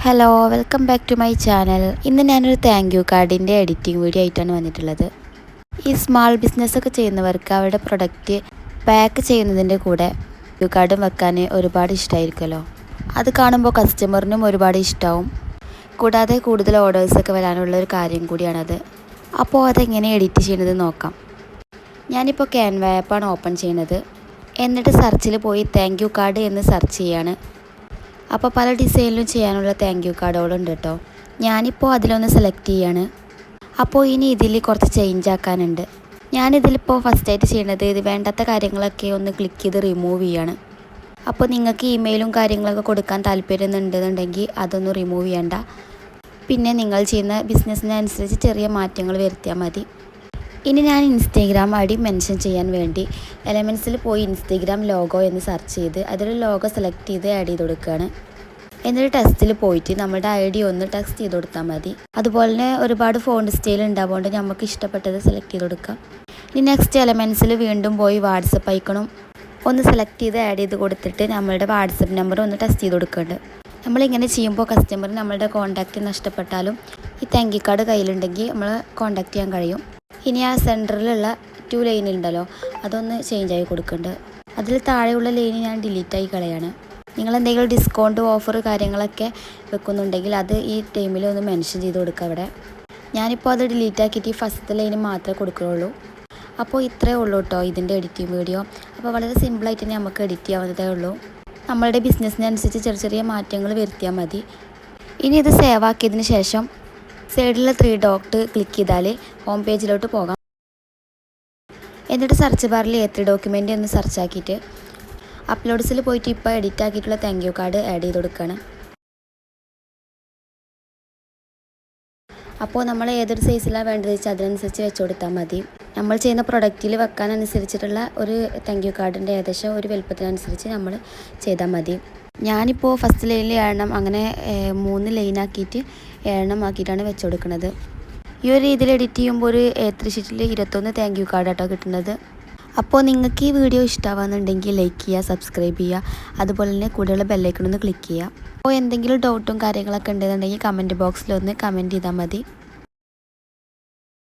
Hello, welcome back to my channel. ഇന്ന് ഞാനൊരു thank you കാർഡിൻ്റെ എഡിറ്റിംഗ് വീഡിയോ ആയിട്ടാണ് വന്നിട്ടുള്ളത്. ഈ സ്മാൾ ബിസിനസ്സൊക്കെ ചെയ്യുന്നവർക്ക് അവരുടെ പ്രൊഡക്റ്റ് പാക്ക് ചെയ്യുന്നതിൻ്റെ കൂടെ താങ്ക് യു കാർഡും വെക്കാൻ ഒരുപാട് ഇഷ്ടമായിരിക്കുമല്ലോ. അത് കാണുമ്പോൾ കസ്റ്റമറിനും ഒരുപാട് ഇഷ്ടമാവും. കൂടാതെ കൂടുതൽ ഓർഡേഴ്സൊക്കെ വരാനുള്ള ഒരു കാര്യം കൂടിയാണത്. അപ്പോൾ അതെങ്ങനെ എഡിറ്റ് ചെയ്യുന്നത് നോക്കാം. ഞാനിപ്പോൾ ക്യാൻവ ആപ്പാണ് ഓപ്പൺ ചെയ്യുന്നത്. എന്നിട്ട് സെർച്ചിൽ പോയി താങ്ക് യു കാർഡ് എന്ന് സെർച്ച് ചെയ്യാണ്. അപ്പോൾ പല ഡിസൈനിലും ചെയ്യാനുള്ള താങ്ക് യു കാർഡുകളുണ്ട് കേട്ടോ. ഞാനിപ്പോൾ അതിലൊന്ന് സെലക്ട് ചെയ്യാണ്. അപ്പോൾ ഇനി ഇതിൽ കുറച്ച് ചേഞ്ച് ആക്കാനുണ്ട്. ഞാനിതിലിപ്പോൾ ഫസ്റ്റായിട്ട് ചെയ്യണത് ഇത് വേണ്ടാത്ത കാര്യങ്ങളൊക്കെ ഒന്ന് ക്ലിക്ക് ചെയ്ത് റിമൂവ് ചെയ്യാണ്. അപ്പോൾ നിങ്ങൾക്ക് ഇമെയിലും കാര്യങ്ങളൊക്കെ കൊടുക്കാൻ താല്പര്യം ഉണ്ടെന്നുണ്ടെങ്കിൽ അതൊന്നും റിമൂവ് ചെയ്യണ്ട. പിന്നെ നിങ്ങൾ ചെയ്യുന്ന ബിസിനസ്സിനനുസരിച്ച് ചെറിയ മാറ്റങ്ങൾ വരുത്തിയാൽ മതി. ഇനി ഞാൻ ഇൻസ്റ്റാഗ്രാം ഐ ഡി മെൻഷൻ ചെയ്യാൻ വേണ്ടി എലമെൻറ്റ്സിൽ പോയി ഇൻസ്റ്റാഗ്രാം ലോഗോ എന്ന് സെർച്ച് ചെയ്ത് അതിൽ ലോഗോ സെലക്ട് ചെയ്ത് ആഡ് ചെയ്ത് കൊടുക്കുകയാണ്. എന്നിട്ട് ടെക്സ്റ്റിൽ പോയിട്ട് നമ്മുടെ ഐ ഡി ഒന്ന് ടെക്സ്റ്റ് ചെയ്ത് കൊടുത്താൽ മതി. അതുപോലെ തന്നെ ഒരുപാട് ഫോണ്ട് സ്റ്റൈൽ ഉണ്ടാവുകൊണ്ട് നമുക്ക് ഇഷ്ടപ്പെട്ടത് സെലക്ട് ചെയ്ത് കൊടുക്കാം. ഇനി നെക്സ്റ്റ് എലമെൻറ്റ്സിൽ വീണ്ടും പോയി വാട്സപ്പ് ഐക്കണും ഒന്ന് സെലക്ട് ചെയ്ത് ആഡ് ചെയ്ത് കൊടുത്തിട്ട് നമ്മളുടെ വാട്സപ്പ് നമ്പർ ഒന്ന് ടെക്സ്റ്റ് ചെയ്ത് കൊടുക്കുന്നുണ്ട്. നമ്മളിങ്ങനെ ചെയ്യുമ്പോൾ കസ്റ്റമർ നമ്മളുടെ കോൺടാക്റ്റ് നഷ്ടപ്പെട്ടാലും ഈ താങ്ക് യു കാർഡ് കയ്യിലുണ്ടെങ്കിൽ നമ്മൾ കോൺടാക്റ്റ് ചെയ്യാൻ കഴിയും. ഇനി ആ സെൻറ്ററിലുള്ള 2 ലൈനുണ്ടല്ലോ അതൊന്ന് ചേഞ്ച് ആയി കൊടുക്കുന്നുണ്ട്. അതിൽ താഴെയുള്ള ലൈന് ഞാൻ ഡിലീറ്റായി കളയാണ്. നിങ്ങളെന്തെങ്കിലും ഡിസ്കൗണ്ട് ഓഫർ കാര്യങ്ങളൊക്കെ വെക്കുന്നുണ്ടെങ്കിൽ അത് ഈ ടൈമിൽ ഒന്ന് മെൻഷൻ ചെയ്ത് കൊടുക്കുക അവിടെ. ഞാനിപ്പോൾ അത് ഡിലീറ്റ് ആക്കിയിട്ട് ഈ ഫസ്റ്റത്തെ ലൈന് മാത്രമേ കൊടുക്കുകയുള്ളൂ. അപ്പോൾ ഇത്രയേ ഉള്ളൂ കേട്ടോ ഇതിൻ്റെ എഡിറ്റിംഗ് വീഡിയോ. അപ്പോൾ വളരെ സിമ്പിളായിട്ട് തന്നെ നമുക്ക് എഡിറ്റ് ചെയ്യാവുന്നതേ ഉള്ളൂ. നമ്മളുടെ ബിസിനസ്സിനനുസരിച്ച് ചെറിയ ചെറിയ മാറ്റങ്ങൾ വരുത്തിയാൽ മതി. ഇനി ഇത് സേവ് ആക്കിയതിന് ശേഷം സൈഡിലെ 3 ഡോട്ട് ക്ലിക്ക് ചെയ്താൽ ഹോം പേജിലോട്ട് പോകാം. എന്നിട്ട് സെർച്ച് ബാറിൽ A3 ഡോക്യുമെൻ്റ് എന്ന് സെർച്ച് ആക്കിയിട്ട് അപ്ലോഡ്സിൽ പോയിട്ട് ഇപ്പോൾ എഡിറ്റ് ആക്കിയിട്ടുള്ള താങ്ക് യു കാർഡ് ആഡ് ചെയ്ത് കൊടുക്കുകയാണ്. അപ്പോൾ നമ്മൾ ഏതൊരു സൈസിലാണ് വേണ്ടത് വെച്ചാൽ അതിനനുസരിച്ച് വെച്ച് കൊടുത്താൽ മതി. നമ്മൾ ചെയ്യുന്ന പ്രൊഡക്റ്റിൽ വെക്കാനനുസരിച്ചിട്ടുള്ള ഒരു താങ്ക് യു കാർഡിൻ്റെ ഏകദേശം ഒരു വലുപ്പത്തിനനുസരിച്ച് നമ്മൾ ചെയ്താൽ മതി. ഞാനിപ്പോൾ ഫസ്റ്റ് ലൈനിൽ 7 അങ്ങനെ 3 ലൈനാക്കിയിട്ട് 7 ആക്കിയിട്ടാണ് വെച്ച് കൊടുക്കുന്നത്. ഈ ഒരു രീതിയിൽ എഡിറ്റ് ചെയ്യുമ്പോൾ ഒരു A3 ഷീറ്റിൽ 21 താങ്ക് യു കാർഡ് ആട്ടോ കിട്ടുന്നത്. അപ്പോൾ നിങ്ങൾക്ക് ഈ വീഡിയോ ഇഷ്ടമാകുന്നുണ്ടെങ്കിൽ ലൈക്ക് ചെയ്യുക, സബ്സ്ക്രൈബ് ചെയ്യുക, അതുപോലെ തന്നെ കൂടെയുള്ള ബെല്ലൈക്കൺ ഒന്ന് ക്ലിക്ക് ചെയ്യുക. അപ്പോൾ എന്തെങ്കിലും ഡൗട്ടും കാര്യങ്ങളൊക്കെ ഉണ്ടെന്നുണ്ടെങ്കിൽ കമൻറ്റ് ബോക്സിലൊന്ന് കമൻറ്റ് ചെയ്താൽ മതി.